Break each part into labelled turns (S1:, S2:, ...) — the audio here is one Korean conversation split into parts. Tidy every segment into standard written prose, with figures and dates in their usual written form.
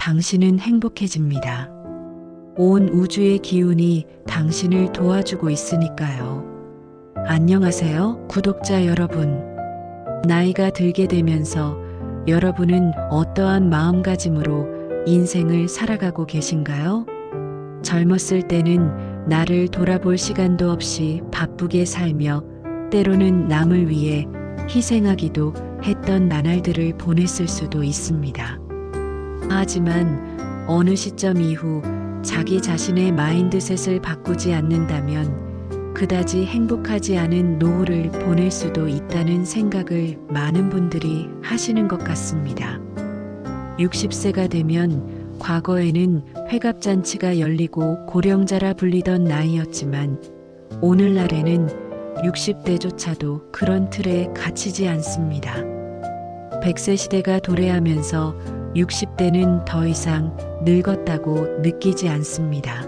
S1: 당신은 행복해집니다. 온 우주의 기운이 당신을 도와주고 있으니까요. 안녕하세요, 구독자 여러분. 나이가 들게 되면서 여러분은 어떠한 마음가짐으로 인생을 살아가고 계신가요? 젊었을 때는 나를 돌아볼 시간도 없이 바쁘게 살며 때로는 남을 위해 희생하기도 했던 나날들을 보냈을 수도 있습니다. 하지만 어느 시점 이후 자기 자신의 마인드셋을 바꾸지 않는다면 그다지 행복하지 않은 노후를 보낼 수도 있다는 생각을 많은 분들이 하시는 것 같습니다. 60세가 되면 과거에는 회갑잔치가 열리고 고령자라 불리던 나이였지만 오늘날에는 60대조차도 그런 틀에 갇히지 않습니다. 100세 시대가 도래하면서 60대는 더 이상 늙었다고 느끼지 않습니다.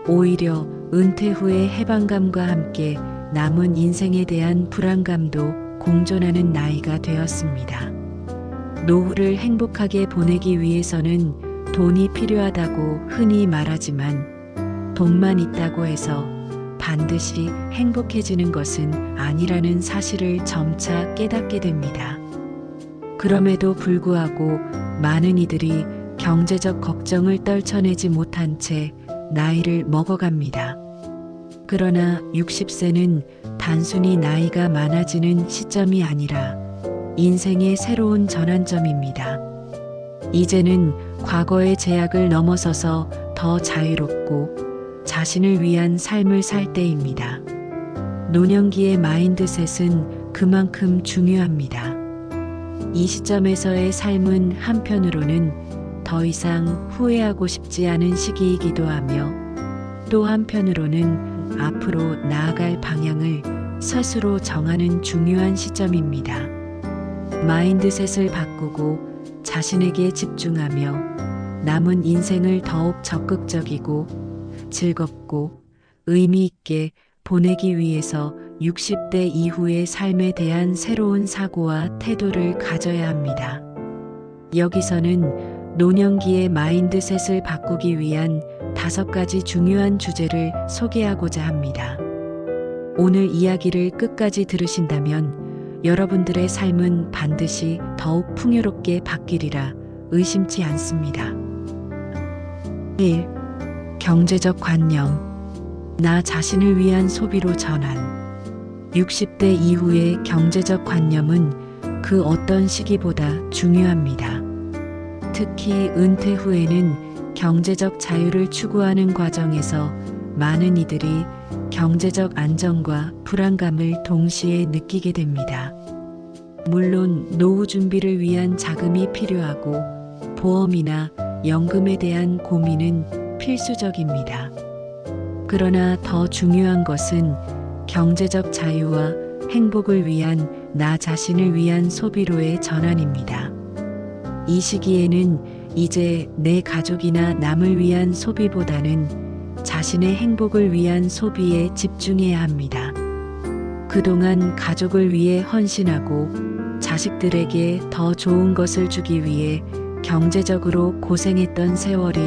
S1: 오히려 은퇴 후의 해방감과 함께 남은 인생에 대한 불안감도 공존하는 나이가 되었습니다. 노후를 행복하게 보내기 위해서는 돈이 필요하다고 흔히 말하지만 돈만 있다고 해서 반드시 행복해지는 것은 아니라는 사실을 점차 깨닫게 됩니다. 그럼에도 불구하고 많은 이들이 경제적 걱정을 떨쳐내지 못한 채 나이를 먹어갑니다. 그러나 60세는 단순히 나이가 많아지는 시점이 아니라 인생의 새로운 전환점입니다. 이제는 과거의 제약을 넘어서서 더 자유롭고 자신을 위한 삶을 살 때입니다. 노년기의 마인드셋은 그만큼 중요합니다. 이 시점에서의 삶은 한편으로는 더 이상 후회하고 싶지 않은 시기이기도 하며 또 한편으로는 앞으로 나아갈 방향을 스스로 정하는 중요한 시점입니다. 마인드셋을 바꾸고 자신에게 집중하며 남은 인생을 더욱 적극적이고 즐겁고 의미 있게 보내기 위해서 60대 이후의 삶에 대한 새로운 사고와 태도를 가져야 합니다. 여기서는 노년기의 마인드셋을 바꾸기 위한 5가지 중요한 주제를 소개하고자 합니다. 오늘 이야기를 끝까지 들으신다면 여러분들의 삶은 반드시 더욱 풍요롭게 바뀌리라 의심치 않습니다. 1. 경제적 관념. 나 자신을 위한 소비로 전환. 60대 이후의 경제적 관념은 그 어떤 시기보다 중요합니다. 특히 은퇴 후에는 경제적 자유를 추구하는 과정에서 많은 이들이 경제적 안정과 불안감을 동시에 느끼게 됩니다. 물론 노후 준비를 위한 자금이 필요하고 보험이나 연금에 대한 고민은 필수적입니다. 그러나 더 중요한 것은 경제적 자유와 행복을 위한 나 자신을 위한 소비로의 전환입니다. 이 시기에는 이제 내 가족이나 남을 위한 소비보다는 자신의 행복을 위한 소비에 집중해야 합니다. 그동안 가족을 위해 헌신하고 자식들에게 더 좋은 것을 주기 위해 경제적으로 고생했던 세월이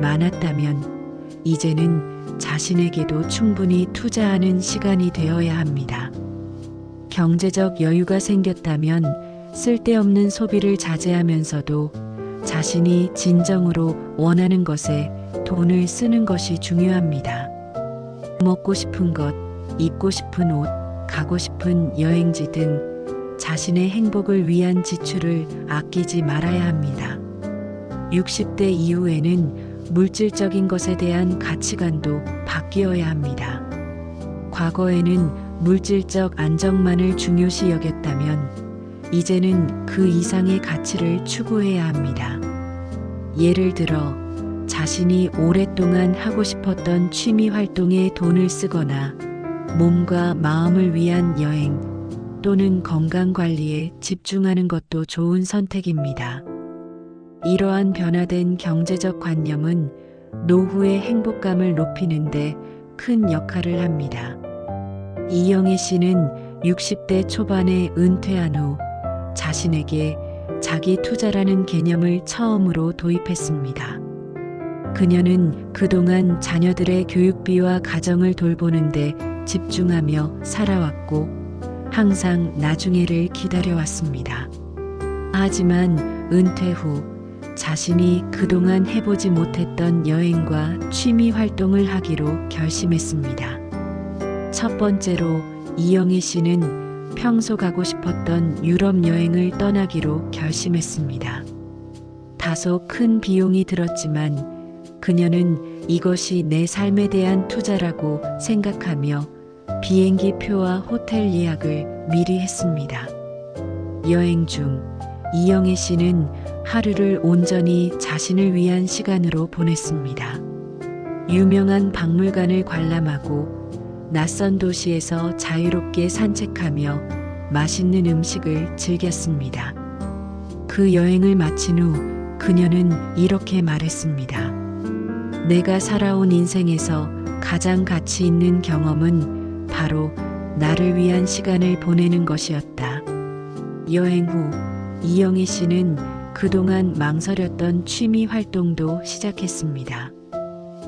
S1: 많았다면 이제는 자신에게도 충분히 투자하는 시간이 되어야 합니다. 경제적 여유가 생겼다면 쓸데없는 소비를 자제하면서도 자신이 진정으로 원하는 것에 돈을 쓰는 것이 중요합니다. 먹고 싶은 것, 입고 싶은 옷, 가고 싶은 여행지 등 자신의 행복을 위한 지출을 아끼지 말아야 합니다. 60대 이후에는 물질적인 것에 대한 가치관도 바뀌어야 합니다. 과거에는 물질적 안정만을 중요시 여겼다면 이제는 그 이상의 가치를 추구해야 합니다. 예를 들어 자신이 오랫동안 하고 싶었던 취미 활동에 돈을 쓰거나 몸과 마음을 위한 여행 또는 건강 관리에 집중하는 것도 좋은 선택입니다. 이러한 변화된 경제적 관념은 노후의 행복감을 높이는데 큰 역할을 합니다. 이영애 씨는 60대 초반에 은퇴한 후 자신에게 자기 투자라는 개념을 처음으로 도입했습니다. 그녀는 그동안 자녀들의 교육비와 가정을 돌보는데 집중하며 살아왔고 항상 나중에를 기다려왔습니다. 하지만 은퇴 후 자신이 그동안 해보지 못했던 여행과 취미 활동을 하기로 결심했습니다. 첫 번째로 이영애 씨는 평소 가고 싶었던 유럽 여행을 떠나기로 결심했습니다. 다소 큰 비용이 들었지만 그녀는 이것이 내 삶에 대한 투자라고 생각하며 비행기 표와 호텔 예약을 미리 했습니다. 여행 중 이영애 씨는 하루를 온전히 자신을 위한 시간으로 보냈습니다. 유명한 박물관을 관람하고 낯선 도시에서 자유롭게 산책하며 맛있는 음식을 즐겼습니다. 그 여행을 마친 후 그녀는 이렇게 말했습니다. 내가 살아온 인생에서 가장 가치 있는 경험은 바로 나를 위한 시간을 보내는 것이었다. 여행 후 이영애 씨는 그동안 망설였던 취미 활동도 시작했습니다.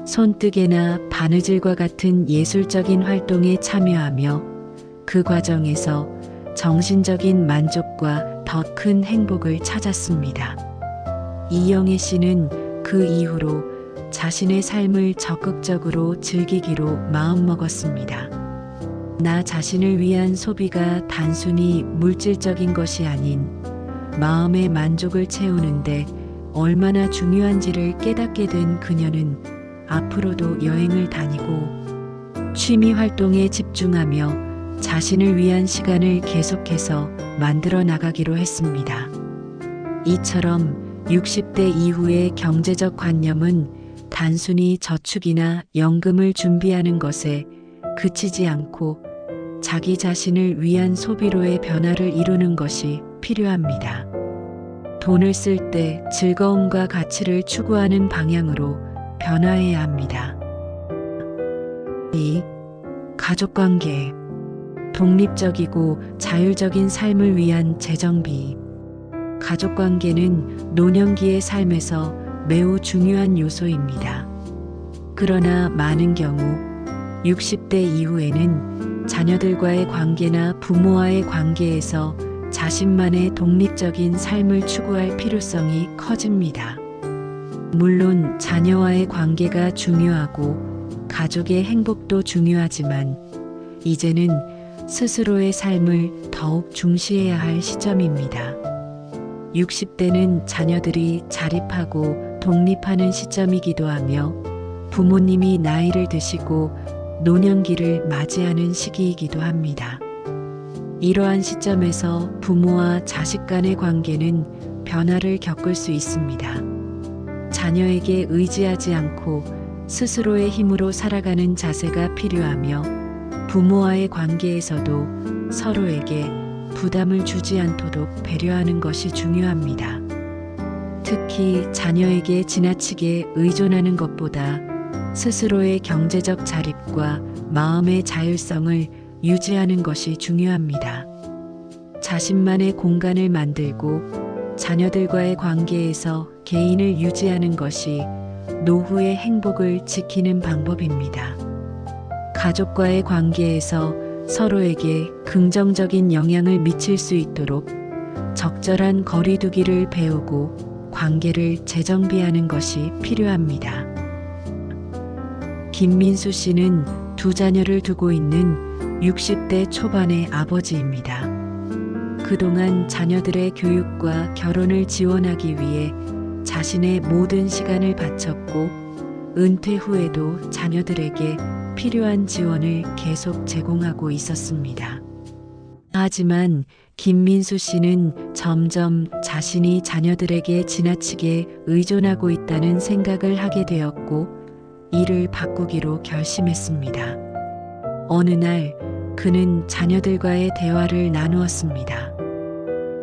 S1: 손뜨개나 바느질과 같은 예술적인 활동에 참여하며 그 과정에서 정신적인 만족과 더 큰 행복을 찾았습니다. 이영애 씨는 그 이후로 자신의 삶을 적극적으로 즐기기로 마음먹었습니다. 나 자신을 위한 소비가 단순히 물질적인 것이 아닌 마음의 만족을 채우는데 얼마나 중요한지를 깨닫게 된 그녀는 앞으로도 여행을 다니고 취미 활동에 집중하며 자신을 위한 시간을 계속해서 만들어 나가기로 했습니다. 이처럼 60대 이후의 경제적 관념은 단순히 저축이나 연금을 준비하는 것에 그치지 않고 자기 자신을 위한 소비로의 변화를 이루는 것이 필요합니다. 돈을 쓸 때 즐거움과 가치를 추구하는 방향으로 변화해야 합니다. 2. 가족관계. 독립적이고 자율적인 삶을 위한 재정비. 가족관계는 노년기의 삶에서 매우 중요한 요소입니다. 그러나 많은 경우 60대 이후에는 자녀들과의 관계나 부모와의 관계에서 자신만의 독립적인 삶을 추구할 필요성이 커집니다. 물론 자녀와의 관계가 중요하고 가족의 행복도 중요하지만 이제는 스스로의 삶을 더욱 중시해야 할 시점입니다. 60대는 자녀들이 자립하고 독립하는 시점이기도 하며 부모님이 나이를 드시고 노년기를 맞이하는 시기이기도 합니다. 이러한 시점에서 부모와 자식 간의 관계는 변화를 겪을 수 있습니다. 자녀에게 의지하지 않고 스스로의 힘으로 살아가는 자세가 필요하며 부모와의 관계에서도 서로에게 부담을 주지 않도록 배려하는 것이 중요합니다. 특히 자녀에게 지나치게 의존하는 것보다 스스로의 경제적 자립과 마음의 자율성을 유지하는 것이 중요합니다. 자신만의 공간을 만들고 자녀들과의 관계에서 개인을 유지하는 것이 노후의 행복을 지키는 방법입니다. 가족과의 관계에서 서로에게 긍정적인 영향을 미칠 수 있도록 적절한 거리두기를 배우고 관계를 재정비하는 것이 필요합니다. 김민수 씨는 두 자녀를 두고 있는 60대 초반의 아버지입니다. 그동안 자녀들의 교육과 결혼을 지원하기 위해 자신의 모든 시간을 바쳤고 은퇴 후에도 자녀들에게 필요한 지원을 계속 제공하고 있었습니다. 하지만 김민수 씨는 점점 자신이 자녀들에게 지나치게 의존하고 있다는 생각을 하게 되었고 이를 바꾸기로 결심했습니다. 어느 날 그는 자녀들과의 대화를 나누었습니다.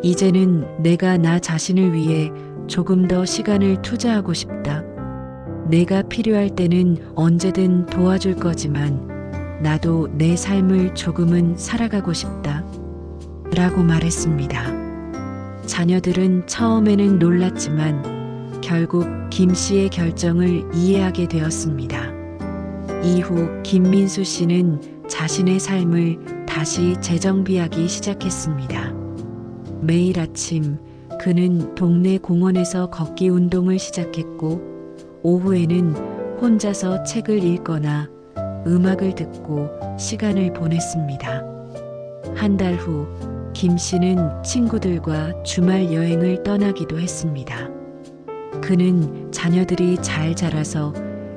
S1: 이제는 내가 나 자신을 위해 조금 더 시간을 투자하고 싶다. 내가 필요할 때는 언제든 도와줄 거지만 나도 내 삶을 조금은 살아가고 싶다. 라고 말했습니다. 자녀들은 처음에는 놀랐지만 결국 김 씨의 결정을 이해하게 되었습니다. 이후 김민수 씨는 자신의 삶을 다시 재정비하기 시작했습니다. 매일 아침 그는 동네 공원에서 걷기 운동을 시작했고, 오후에는 혼자서 책을 읽거나 음악을 듣고 시간을 보냈습니다. 한 달 후 김 씨는 친구들과 주말 여행을 떠나기도 했습니다. 그는 자녀들이 잘 자라서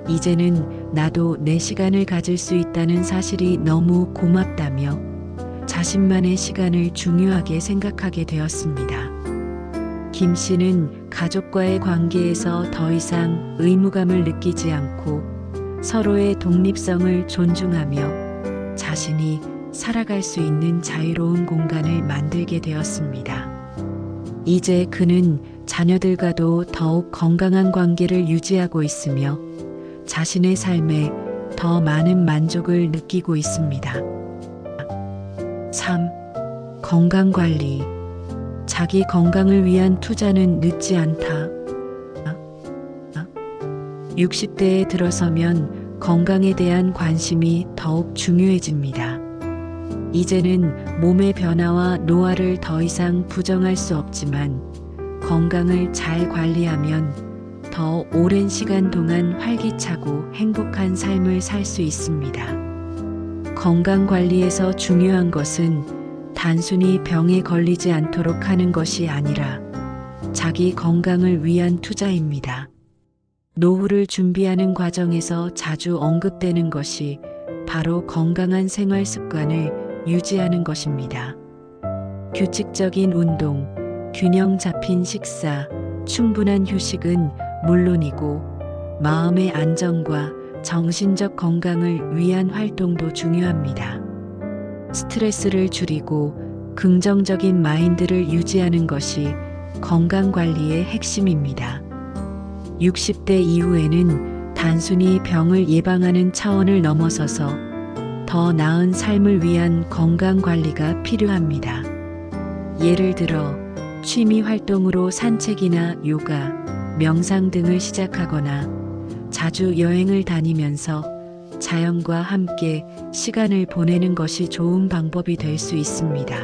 S1: 이제는 나도 내 시간을 가질 수 있다는 사실이 너무 고맙다며 자신만의 시간을 중요하게 생각하게 되었습니다. 김 씨는 가족과의 관계에서 더 이상 의무감을 느끼지 않고 서로의 독립성을 존중하며 자신이 살아갈 수 있는 자유로운 공간을 만들게 되었습니다. 이제 그는 자녀들과도 더욱 건강한 관계를 유지하고 있으며 자신의 삶에 더 많은 만족을 느끼고 있습니다. 3. 건강관리. 자기 건강을 위한 투자는 늦지 않다. 60대에 들어서면 건강에 대한 관심이 더욱 중요해집니다. 이제는 몸의 변화와 노화를 더 이상 부정할 수 없지만 건강을 잘 관리하면 더 오랜 시간 동안 활기차고 행복한 삶을 살 수 있습니다. 건강 관리에서 중요한 것은 단순히 병에 걸리지 않도록 하는 것이 아니라 자기 건강을 위한 투자입니다. 노후를 준비하는 과정에서 자주 언급되는 것이 바로 건강한 생활 습관을 유지하는 것입니다. 규칙적인 운동, 균형 잡힌 식사, 충분한 휴식은 물론이고 마음의 안정과 정신적 건강을 위한 활동도 중요합니다. 스트레스를 줄이고 긍정적인 마인드를 유지하는 것이 건강 관리의 핵심입니다. 60대 이후에는 단순히 병을 예방하는 차원을 넘어서서 더 나은 삶을 위한 건강 관리가 필요합니다. 예를 들어 취미 활동으로 산책이나 요가, 명상 등을 시작하거나 자주 여행을 다니면서 자연과 함께 시간을 보내는 것이 좋은 방법이 될 수 있습니다.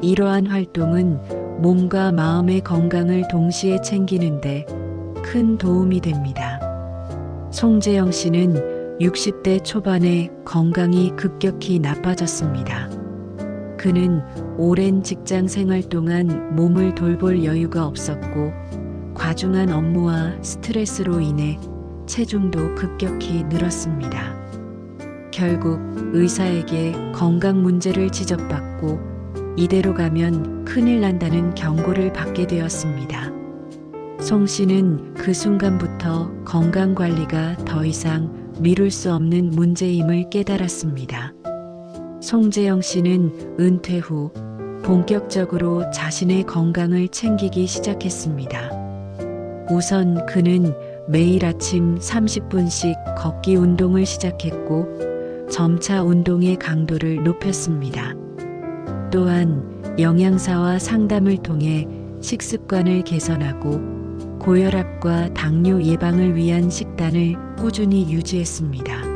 S1: 이러한 활동은 몸과 마음의 건강을 동시에 챙기는데 큰 도움이 됩니다. 송재영 씨는 60대 초반에 건강이 급격히 나빠졌습니다. 그는 오랜 직장 생활 동안 몸을 돌볼 여유가 없었고 과중한 업무와 스트레스로 인해 체중도 급격히 늘었습니다. 결국 의사에게 건강 문제를 지적받고 이대로 가면 큰일 난다는 경고를 받게 되었습니다. 송 씨는 그 순간부터 건강 관리가 더 이상 미룰 수 없는 문제임을 깨달았습니다. 송재영 씨는 은퇴 후 본격적으로 자신의 건강을 챙기기 시작했습니다. 우선 그는 매일 아침 30분씩 걷기 운동을 시작했고 점차 운동의 강도를 높였습니다. 또한 영양사와 상담을 통해 식습관을 개선하고 고혈압과 당뇨 예방을 위한 식단을 꾸준히 유지했습니다.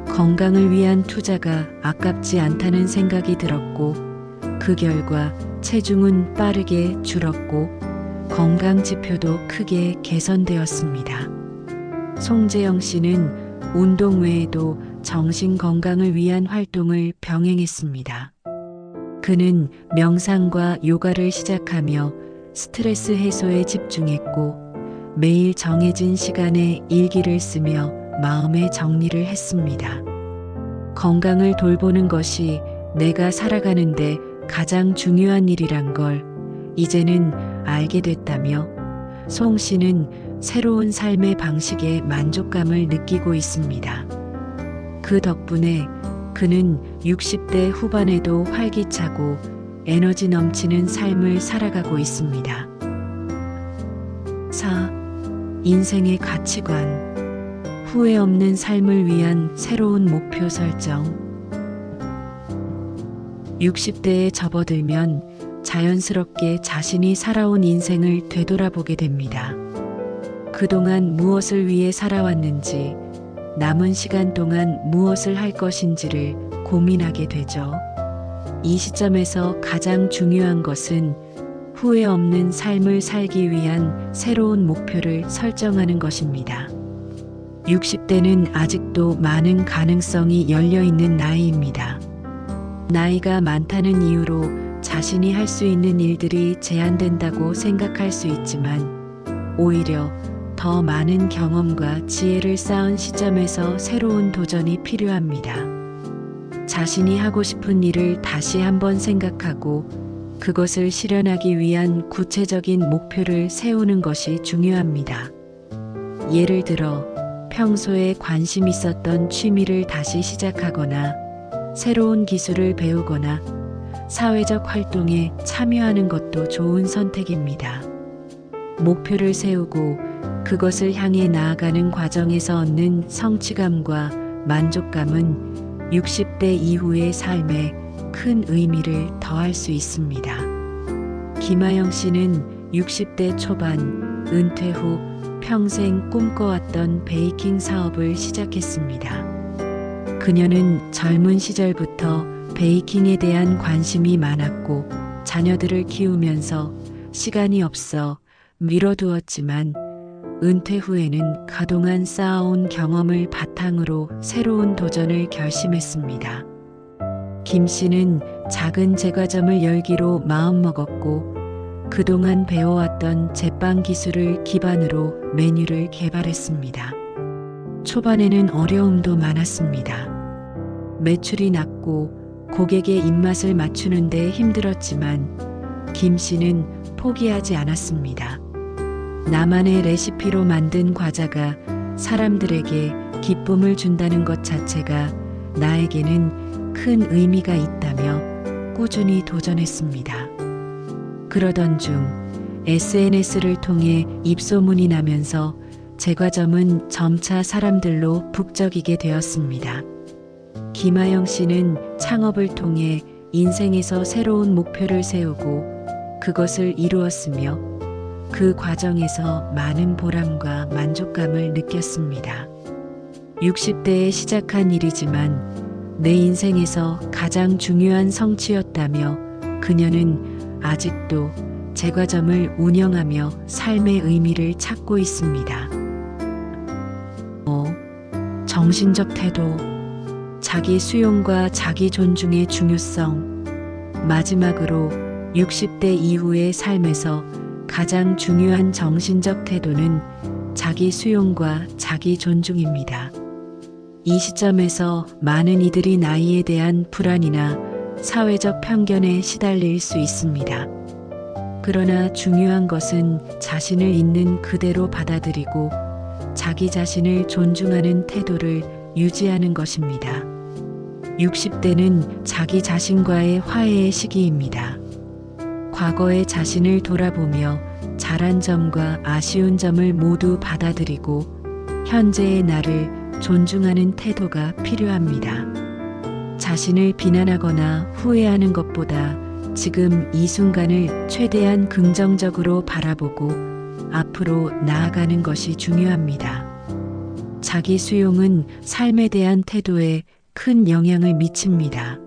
S1: 건강을 위한 투자가 아깝지 않다는 생각이 들었고 그 결과 체중은 빠르게 줄었고 건강 지표도 크게 개선되었습니다. 송재영 씨는 운동 외에도 정신 건강을 위한 활동을 병행했습니다. 그는 명상과 요가를 시작하며 스트레스 해소에 집중했고 매일 정해진 시간에 일기를 쓰며 마음의 정리를 했습니다. 건강을 돌보는 것이 내가 살아가는데 가장 중요한 일이란 걸 이제는 알게 됐다며 송 씨는 새로운 삶의 방식에 만족감을 느끼고 있습니다. 그 덕분에 그는 60대 후반에도 활기차고 에너지 넘치는 삶을 살아가고 있습니다. 4. 인생의 가치관. 후회 없는 삶을 위한 새로운 목표 설정. 60대에 접어들면 자연스럽게 자신이 살아온 인생을 되돌아보게 됩니다. 그동안 무엇을 위해 살아왔는지, 남은 시간 동안 무엇을 할 것인지를 고민하게 되죠. 이 시점에서 가장 중요한 것은 후회 없는 삶을 살기 위한 새로운 목표를 설정하는 것입니다. 60대는 아직도 많은 가능성이 열려 있는 나이입니다. 나이가 많다는 이유로 자신이 할 수 있는 일들이 제한된다고 생각할 수 있지만, 오히려 더 많은 경험과 지혜를 쌓은 시점에서 새로운 도전이 필요합니다. 자신이 하고 싶은 일을 다시 한번 생각하고 그것을 실현하기 위한 구체적인 목표를 세우는 것이 중요합니다. 예를 들어 평소에 관심 있었던 취미를 다시 시작하거나 새로운 기술을 배우거나 사회적 활동에 참여하는 것도 좋은 선택입니다. 목표를 세우고 그것을 향해 나아가는 과정에서 얻는 성취감과 만족감은 60대 이후의 삶에 큰 의미를 더할 수 있습니다. 김하영 씨는 60대 초반 은퇴 후 평생 꿈꿔왔던 베이킹 사업을 시작했습니다. 그녀는 젊은 시절부터 베이킹에 대한 관심이 많았고 자녀들을 키우면서 시간이 없어 미뤄두었지만 은퇴 후에는 그동안 쌓아온 경험을 바탕으로 새로운 도전을 결심했습니다. 김 씨는 작은 제과점을 열기로 마음먹었고 그동안 배워왔던 제빵 기술을 기반으로 메뉴를 개발했습니다. 초반에는 어려움도 많았습니다. 매출이 낮고 고객의 입맛을 맞추는 데 힘들었지만 김 씨는 포기하지 않았습니다. 나만의 레시피로 만든 과자가 사람들에게 기쁨을 준다는 것 자체가 나에게는 큰 의미가 있다며 꾸준히 도전했습니다. 그러던 중 SNS를 통해 입소문이 나면서 제과점은 점차 사람들로 북적이게 되었습니다. 김하영 씨는 창업을 통해 인생에서 새로운 목표를 세우고 그것을 이루었으며 그 과정에서 많은 보람과 만족감을 느꼈습니다. 60대에 시작한 일이지만 내 인생에서 가장 중요한 성취였다며 그녀는 아직도 제과점을 운영하며 삶의 의미를 찾고 있습니다. 정신적 태도, 자기 수용과 자기 존중의 중요성. 마지막으로 60대 이후의 삶에서 가장 중요한 정신적 태도는 자기 수용과 자기 존중입니다. 이 시점에서 많은 이들이 나이에 대한 불안이나 사회적 편견에 시달릴 수 있습니다. 그러나 중요한 것은 자신을 있는 그대로 받아들이고 자기 자신을 존중하는 태도를 유지하는 것입니다. 60대는 자기 자신과의 화해의 시기입니다. 과거의 자신을 돌아보며 잘한 점과 아쉬운 점을 모두 받아들이고 현재의 나를 존중하는 태도가 필요합니다. 자신을 비난하거나 후회하는 것보다 지금 이 순간을 최대한 긍정적으로 바라보고 앞으로 나아가는 것이 중요합니다. 자기 수용은 삶에 대한 태도에 큰 영향을 미칩니다.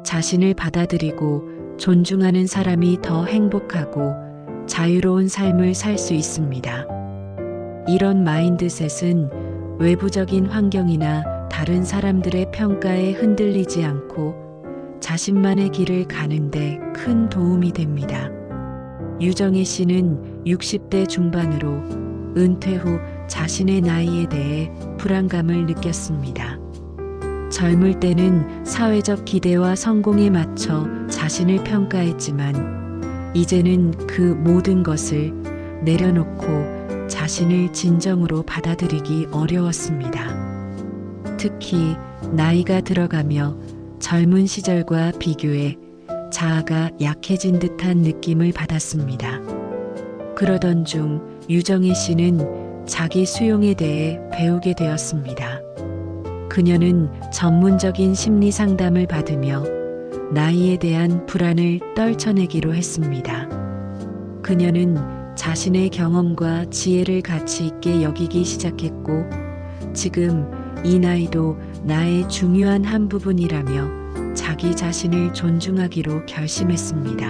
S1: 자신을 받아들이고 존중하는 사람이 더 행복하고 자유로운 삶을 살 수 있습니다. 이런 마인드셋은 외부적인 환경이나 다른 사람들의 평가에 흔들리지 않고 자신만의 길을 가는데 큰 도움이 됩니다. 유정혜 씨는 60대 중반으로 은퇴 후 자신의 나이에 대해 불안감을 느꼈습니다. 젊을 때는 사회적 기대와 성공에 맞춰 자신을 평가했지만 이제는 그 모든 것을 내려놓고 자신을 진정으로 받아들이기 어려웠습니다. 특히 나이가 들어가며 젊은 시절과 비교해 자아가 약해진 듯한 느낌을 받았습니다. 그러던 중 유정혜 씨는 자기 수용에 대해 배우게 되었습니다. 그녀는 전문적인 심리 상담을 받으며 나이에 대한 불안을 떨쳐내기로 했습니다. 그녀는 자신의 경험과 지혜를 가치 있게 여기기 시작했고, 지금 이 나이도 나의 중요한 한 부분이라며 자기 자신을 존중하기로 결심했습니다.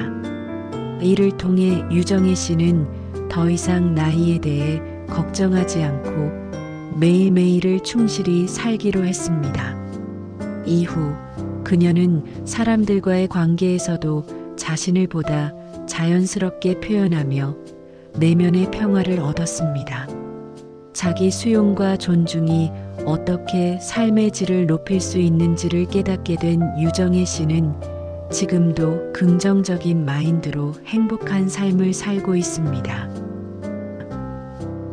S1: 이를 통해 유정혜 씨는 더 이상 나이에 대해 걱정하지 않고 매일매일을 충실히 살기로 했습니다. 이후 그녀는 사람들과의 관계에서도 자신을 보다 자연스럽게 표현하며 내면의 평화를 얻었습니다. 자기 수용과 존중이 어떻게 삶의 질을 높일 수 있는지를 깨닫게 된 유정혜 씨는 지금도 긍정적인 마인드로 행복한 삶을 살고 있습니다.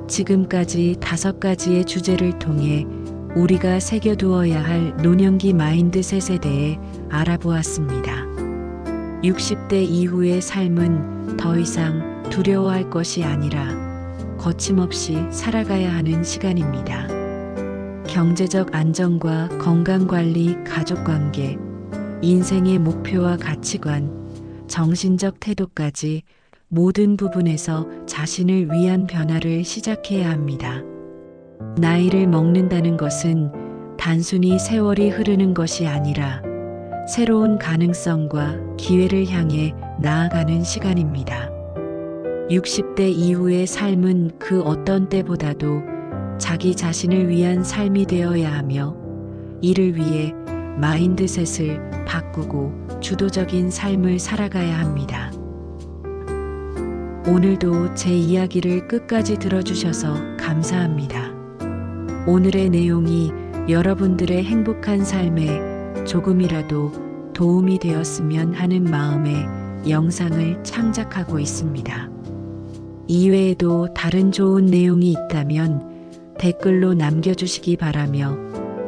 S1: 지금까지 5가지의 주제를 통해 우리가 새겨두어야 할 노년기 마인드셋에 대해 알아보았습니다. 60대 이후의 삶은 더 이상 두려워할 것이 아니라 거침없이 살아가야 하는 시간입니다. 경제적 안정과 건강관리, 가족관계, 인생의 목표와 가치관, 정신적 태도까지 모든 부분에서 자신을 위한 변화를 시작해야 합니다. 나이를 먹는다는 것은 단순히 세월이 흐르는 것이 아니라 새로운 가능성과 기회를 향해 나아가는 시간입니다. 60대 이후의 삶은 그 어떤 때보다도 자기 자신을 위한 삶이 되어야 하며, 이를 위해 마인드셋을 바꾸고 주도적인 삶을 살아가야 합니다. 오늘도 제 이야기를 끝까지 들어주셔서 감사합니다. 오늘의 내용이 여러분들의 행복한 삶에 조금이라도 도움이 되었으면 하는 마음에 영상을 창작하고 있습니다. 이외에도 다른 좋은 내용이 있다면 댓글로 남겨주시기 바라며,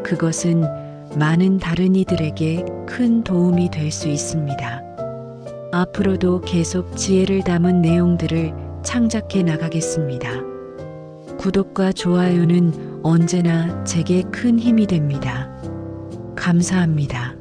S1: 그것은 많은 다른 이들에게 큰 도움이 될 수 있습니다. 앞으로도 계속 지혜를 담은 내용들을 창작해 나가겠습니다. 구독과 좋아요는 언제나 제게 큰 힘이 됩니다. 감사합니다.